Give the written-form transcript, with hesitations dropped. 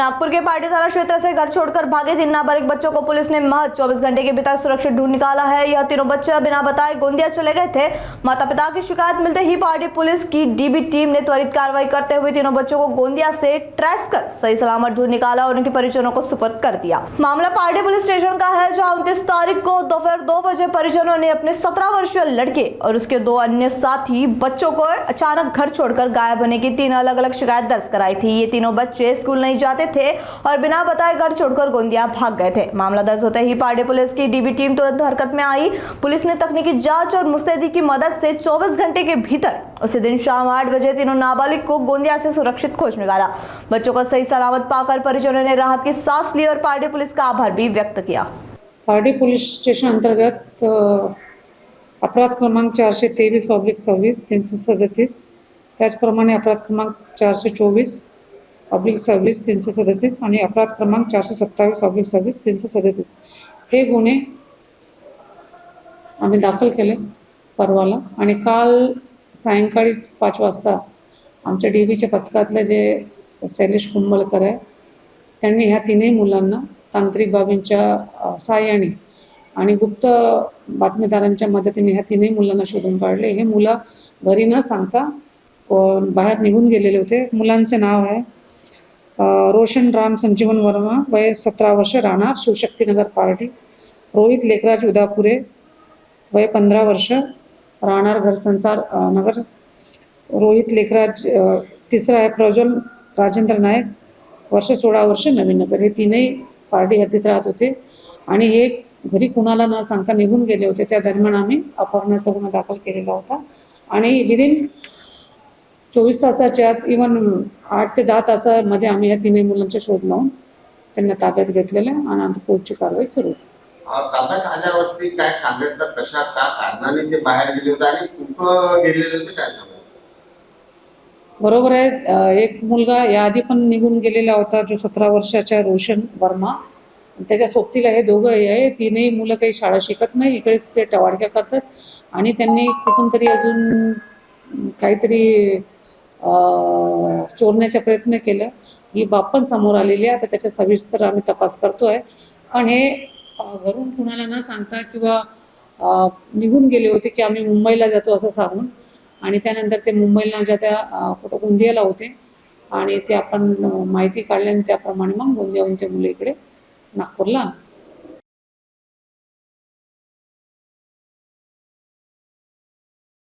नागपुर के party थाना क्षेत्र से घर छोड़कर भागे 3 नाबालिग बच्चों को पुलिस ने महज 24 घंटे के भीतर सुरक्षित ढूंढ निकाला है। यह तीनों बच्चे बिना बताए गोंदिया चले गए थे। माता पिता की शिकायत मिलते ही पार्टी पुलिस की डीबी टीम ने त्वरित कार्रवाई करते हुए तीनों बच्चों को गोंदिया से ट्रेस कर सही सलामत ढूंढ निकाला और उनके परिजनों को सुपुर्द कर दिया। मामला पार्टी पुलिस स्टेशन का है, जहाँ 29 तारीख को दोपहर 2 बजे परिजनों ने अपने 17 वर्षीय लड़के और उसके 2 अन्य साथी बच्चों को अचानक घर छोड़कर गायब होने की 3 अलग अलग शिकायत दर्ज कराई थी। ये तीनों बच्चे स्कूल नहीं जाते थे और बिना बताए घर छोड़कर गोंदिया भाग गए थे। मामला दर्ज होते ही पार्टी पुलिस की डीबी टीम तुरंत हरकत में आई। पुलिस ने तकनीकी जांच और मुस्तैदी की मदद से 24 घंटे के भीतर उसी दिन शाम 8 बजे तीनों नाबालिग को गोंदिया से सुरक्षित खोज निकाला। बच्चों को सही सलामत पाकर परिजनों ने राहत की सांस ली और पार्टी पुलिस का आभार भी व्यक्त किया। पारडी पोलीस स्टेशन अंतर्गत अपराध क्रमांक 423/26 337, त्याचप्रमाणे अपराध क्रमांक 424/26 337 आणि अपराध क्रमांक 427/26 337 हे गुन्हे आम्ही दाखल केले परवाला। आणि काल सायंकाळी 5 वाजता आमच्या डीबीच्या पथकातले जे शैलेश कुंबळकर आहे त्यांनी ह्या तीनही मुलांना तांत्रिक बाबींच्या सहाय्याने आणि गुप्त बातमीदारांच्या मदतीने ह्या तीनही मुलांना शोधून काढले। हे मुलं घरी न सांगता बाहेर निघून गेलेले होते। मुलांचे नाव आहे रोशन राम संजीवन वर्मा, वय 17 वर्ष, राहणार शिवशक्तीनगर पारडी। रोहित लेखराज उदापुरे, वय 15 वर्ष, राहणार घरसंसार नगर। रोहित लेखराज तिसरा आहे प्रज्वल राजेंद्र नायक, वर्ष 16 वर्ष, नवीन नगर। हे तीनही पारडी हद्दीत राहत होते आणि हे घरी कुणाला न सांगता निघून गेले होते। त्या दरम्यान आम्ही अपहरणाचा गुन्हा दाखल केलेला होता आणि विदिन 24 तासाच्या आत इवन 8 ते 10 तासामध्ये आम्ही या तीनही मुलांचे शोध लावून त्यांना ताब्यात घेतलेले आणि आता पुढची कारवाई सुरू आहे। ताब्यात आल्यावरती काय सांगायचं, कशा का कारणाने ते बाहेर गेले होते आणि कुठं गेलेले होते काय सांगायचं? बरोबर आहे। एक मुलगा याआधी पण निघून गेलेला होता जो 17 वर्षाचा रोशन वर्मा, त्याच्या सोबतीला हे दोघं आहे। तीनही मुलं काही शाळा शिकत नाही, इकडेच ते टवाळक्या करतात आणि त्यांनी कुठून तरी अजून काहीतरी चोरण्याचा प्रयत्न केला। ही बाब पण समोर आलेली आहे। आता त्याच्या सविस्तर आम्ही तपास करतोय। पण हे घरून कुणाला न सांगता किंवा निघून गेले होते की आम्ही मुंबईला जातो असं सांगून, आणि त्यानंतर ते मुंबईला ज्या त्या कुठं गोंदियाला होते आणि ते आपण माहिती काढल्याने त्याप्रमाणे मग गोंदियाहून ते मुलं इकडे नागपूरला